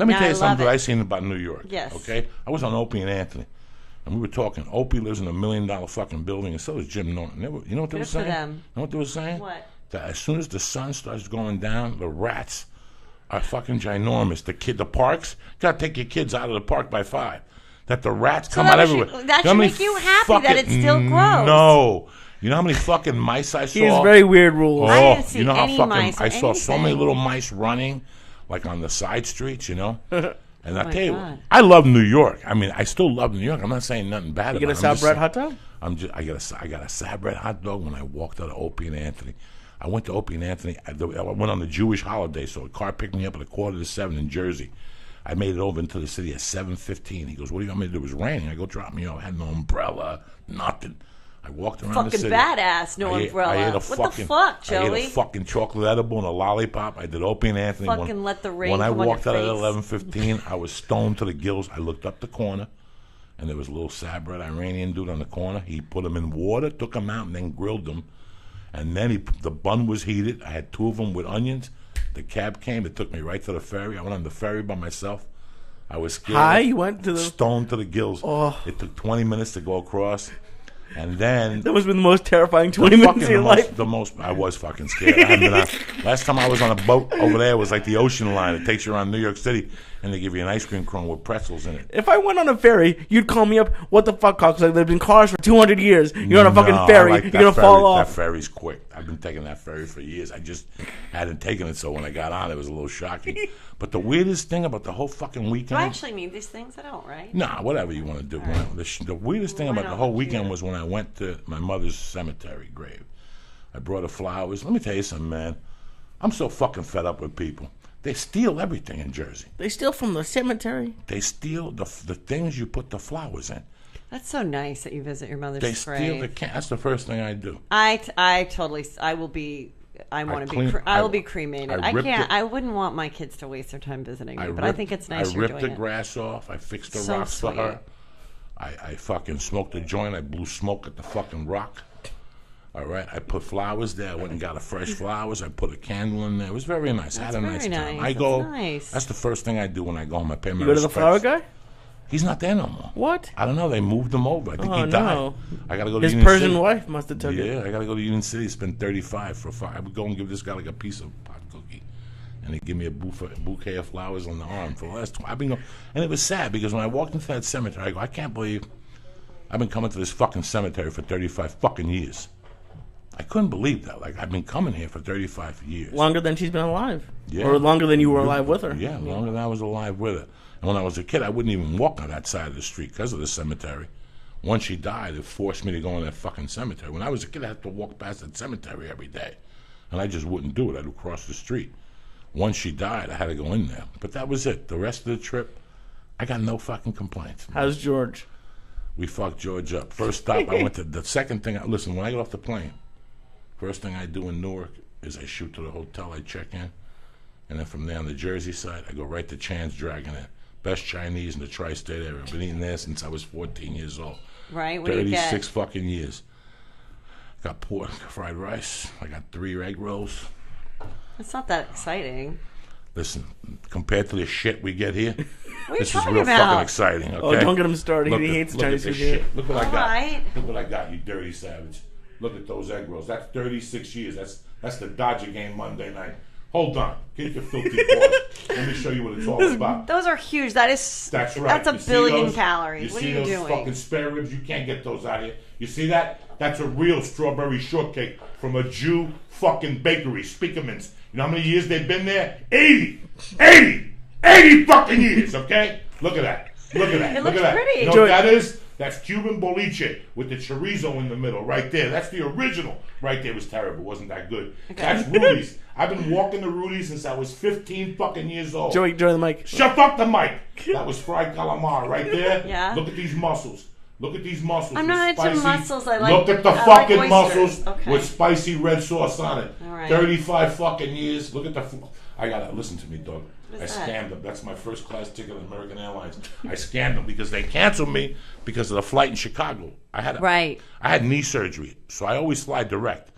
Let me tell you something that I seen about New York. Yes. Okay? I was on Opie and Anthony, and we were talking. Opie lives in a $1 million fucking building, and so does Jim Norton. You know what they were saying? Them. You know what they were saying? What? That as soon as the sun starts going down, the rats are fucking ginormous. The parks, you gotta take your kids out of the park by 5. That the rats come out everywhere. That should make you happy that it's still gross. No. You know how many fucking mice I saw? He has very weird rules. Oh, I didn't see you know how any fucking mice or I saw so many anything. little mice running, like on the side streets, you know. And I my tell you, God. I love New York. I mean, I still love New York. I'm not saying nothing bad You about it. get a South bread hot dog? I got a Syatt bread hot dog when I walked out of Opie and Anthony. I went to Opie and Anthony. I went on the Jewish holiday, so a car picked me up at 6:45 in Jersey. I made it over into the city at 7:15. He goes, "What do you want me to do?" It was raining. I go, "Drop me off." I had no umbrella, nothing. I walked around the Fucking city. badass, no umbrella. I ate What the fuck, Joey? I ate a fucking chocolate edible and a lollipop. I did Opie and Anthony. Fucking let the rain When I come on walked your out at face. 11:15, I was stoned to the gills. I looked up the corner, and there was a little Sabret Iranian dude on the corner. He put them in water, took them out, and then grilled them. And then the bun was heated. I had 2 of them with onions. The cab came. It took me right to the ferry. I went on the ferry by myself. I was scared. Hi, you went to the... Stoned to the gills. Oh. It took 20 minutes to go across. And then... That must have been the most terrifying 20 minutes of your life. I was fucking scared. Last time I was on a boat over there was like the ocean line. It takes you around New York City, and they give you an ice cream cone with pretzels in it. If I went on a ferry, you'd call me up, what the fuck, Cox? Like, there've been cars for 200 years. You're on a fucking ferry. You're going to fall off. That ferry's quick. I've been taking that ferry for years. I just hadn't taken it, so when I got on, it was a little shocking. But the weirdest thing about the whole fucking weekend... Do I actually need these things? I don't, right? Nah, whatever you want to do. Right. The weirdest thing about the whole weekend cute. was when I went to my mother's cemetery grave. I brought her flowers. Let me tell you something, man. I'm so fucking fed up with people. They steal everything in Jersey. They steal from the cemetery? They steal the things you put the flowers in. That's so nice that you visit your mother's They grave. steal the That's the first thing I do. I totally. I will be. I want to be. I will be cremated. I can't. I wouldn't want my kids to waste their time visiting me, but I think it's nice you're doing it. I ripped the grass off. I fixed the So rocks for sweet. her. I fucking smoked a joint. I blew smoke at the fucking rock. All right. I put flowers there. I went and got a fresh flowers. I put a candle in there. It was very nice. I had a nice time. Nice. I go. That's nice. That's the first thing I do when I go home. I pay my You go to the respects. flower guy? He's not there no more. What? I don't know. They moved him over. I think he died. No. I got to go to His Union Persian City. wife must have took it. Yeah, I got to go to Union City. Spend $35 for 5. I would go and give this guy like a piece of pot cookie, and he'd give me a bouquet of flowers on the arm for the last. I've been going, and it was sad because when I walked into that cemetery, I go, I can't believe I've been coming to this fucking cemetery for 35 fucking years. I couldn't believe that. Like, I've been coming here for 35 years. Longer than she's been alive. Yeah. Or longer than you were alive with her. Yeah, longer than I was alive with her. And when I was a kid, I wouldn't even walk on that side of the street because of the cemetery. Once she died, it forced me to go in that fucking cemetery. When I was a kid, I had to walk past that cemetery every day. And I just wouldn't do it. I'd cross the street. Once she died, I had to go in there. But that was it. The rest of the trip, I got no fucking complaints. How's George? We fucked George up. First stop, I went to the second thing. Listen, when I get off the plane, first thing I do in Newark is I shoot to the hotel, I check in, and then from there on the Jersey side, I go right to Chan's Dragon Inn. Best Chinese in the tri-state area. I've been eating there since I was 14 years old. Right? What do you get? 36 fucking years. Got pork, fried rice. I got 3 egg rolls. It's not that exciting. Listen, compared to the shit we get here, What are you this is talking real about? fucking exciting. Okay? Oh, don't get him started. Look He at- hates look at Chinese this food here. shit. Look what I got. Alright. Look what I got, you dirty savage. Look at those egg rolls. That's 36 years. That's the Dodger game Monday night. Hold on. Get your filthy paws. Let me show you what it's all about. Those are huge. That's That's right. That's You a see billion those? calories. What are see you those doing? fucking spare ribs? You can't get those out of here. You see that? That's a real strawberry shortcake from a Jew fucking bakery, Speakerman's. You know how many years they've been there? 80 fucking years, okay? Look at that. Look at that. It Look looks at that. pretty. You know what that is? That's Cuban boliche with the chorizo in the middle, right there. That's the original. Right there was terrible. It wasn't that good. Okay. That's Rudy's. I've been walking to Rudy's since I was 15 fucking years old. Joey, join the mic. Shut up the mic. That was fried calamari right there. Yeah. Look at these muscles. Look at these muscles. I'm with not into spicy- mussels. I like- Look at the I like fucking oysters. muscles Okay. with spicy red sauce on it. All right. 35 fucking years. Look at the. I gotta listen to me, dog. What I is that? scammed them. That's my first class ticket on American Airlines. I scammed them because they canceled me because of the flight in Chicago. I had knee surgery, so I always fly direct.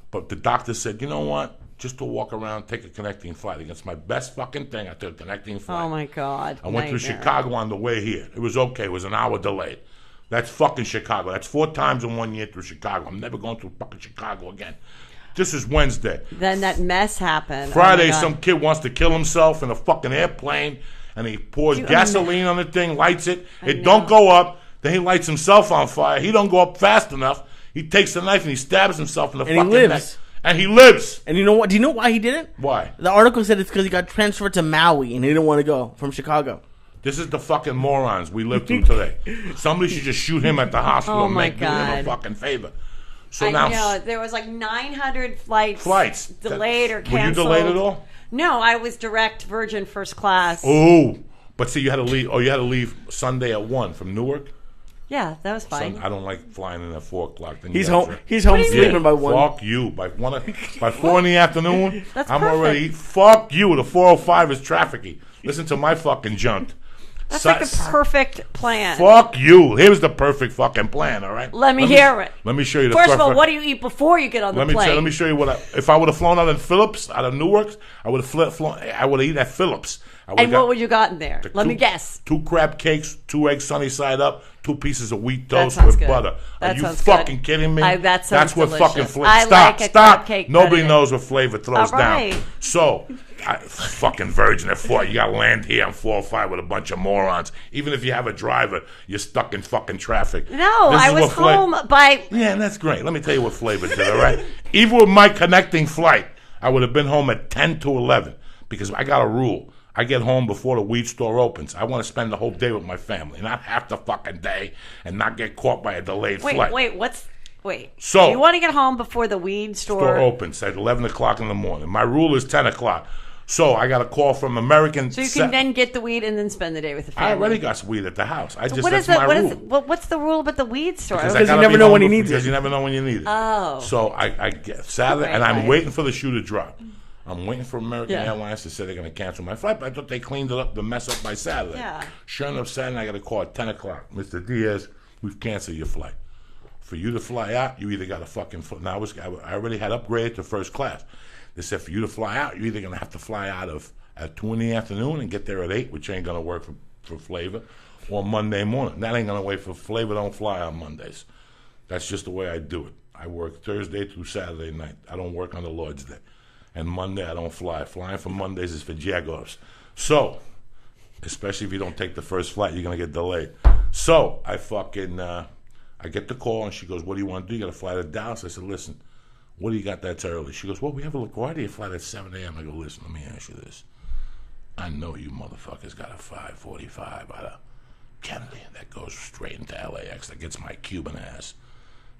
But the doctor said, you know what? just to walk around, take a connecting flight. It's my best fucking thing. I took a connecting flight. Oh, my God. I went through Chicago on the way here. It was okay. It was an hour delayed. That's fucking Chicago. That's 4 times in 1 year through Chicago. I'm never going through fucking Chicago again. This is Wednesday. Then that mess happened. Friday, some kid wants to kill himself in a fucking airplane, and he pours gasoline on the thing, lights it. It don't go up. Then he lights himself on fire. He don't go up fast enough. He takes the knife and he stabs himself in the fucking neck. And he lives. And you know what? Do you know why he didn't? Why? The article said it's because he got transferred to Maui and he didn't want to go from Chicago. This is the fucking morons we live through today. Somebody should just shoot him at the hospital and make him a fucking favor. So now, know there was like 900 flights delayed or canceled. Were you delayed at all? No, I was direct Virgin first class. Oh, but see, you had to leave. Oh, you had to leave Sunday at 1 from Newark. Yeah, that was fine. I don't like flying in at 4 o'clock. Then he's home. He's home sleeping by 1. Fuck you. By 4 in the afternoon, That's I'm perfect. already. Fuck you. The 405 is trafficy. Listen to my fucking junk. That's like the perfect plan. Fuck you. Here's the perfect fucking plan. All right. Let me hear it. Let me show you the. First of all, what do you eat before you get on the plane? Let me show you what. If I would have flown out of Phillips, out of Newark, I would have flown. I would have eaten at Phillips. And what would you gotten there? Let me guess. 2 crab cakes, 2 eggs sunny side up, 2 pieces of wheat toast with butter. Are you fucking kidding me? That sounds That's what delicious. fucking flavor. I like a crab cake Nobody better. knows what flavor throws right. down. So, fucking Virgin at 4. You got to land here on 405 with a bunch of morons. Even if you have a driver, you're stuck in fucking traffic. No, I was home by. Yeah, and that's great. Let me tell you what flavor did. All right. Even with my connecting flight, I would have been home at 10 to 11 because I got a rule. I get home before the weed store opens. I want to spend the whole day with my family, not half the fucking day, and not get caught by a delayed flight. Wait. So you want to get home before the weed store opens at 11 o'clock in the morning. My rule is 10 o'clock. So I got a call from American. So you can then get the weed and then spend the day with the family. I already got weed at the house. That's my rule. What's the rule about the weed store? Because you never know when you need it. Because you never know when you need it. Oh. So I get Saturday, and I'm waiting for the shoe to drop. I'm waiting for American Airlines to say they're going to cancel my flight, but I thought they cleaned it up, the mess up by Saturday. Yeah. Sure enough, Saturday I got a call at 10 o'clock. Mr. Diaz, we've canceled your flight. For you to fly out, you either got to fucking fly. Now, I already had upgraded to first class. They said for you to fly out, you're either going to have to fly out at 2 in the afternoon and get there at 8, which ain't going to work for Flavor, or Monday morning. That ain't going to work for Flavor. Don't fly on Mondays. That's just the way I do it. I work Thursday through Saturday night. I don't work on the Lord's Day. And Monday, I don't fly. Flying for Mondays is for jagoffs. So, especially if you don't take the first flight, you're going to get delayed. So, I get the call, and she goes, what do you want to do? You got to fly to Dallas? I said, listen, what do you got that's early? She goes, well, we have a LaGuardia flight at 7 a.m. I go, listen, let me ask you this. I know you motherfuckers got a 545 out of Kennedy that goes straight into LAX. That gets my Cuban ass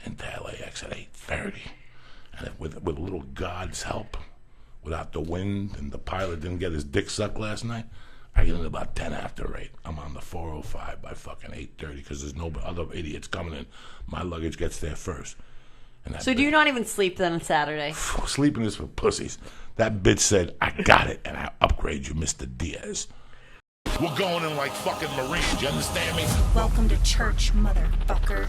into LAX at 8:30. And with a little God's help, without the wind, and the pilot didn't get his dick sucked last night, I get in about 10 after 8. I'm on the 405 by fucking 8:30 because there's no other idiots coming in. My luggage gets there first. So do you not even sleep then on Saturday? Sleeping is for pussies. That bitch said, I got it, and I upgrade you, Mr. Diaz. We're going in like fucking Marines, you understand me? Welcome to church, motherfucker.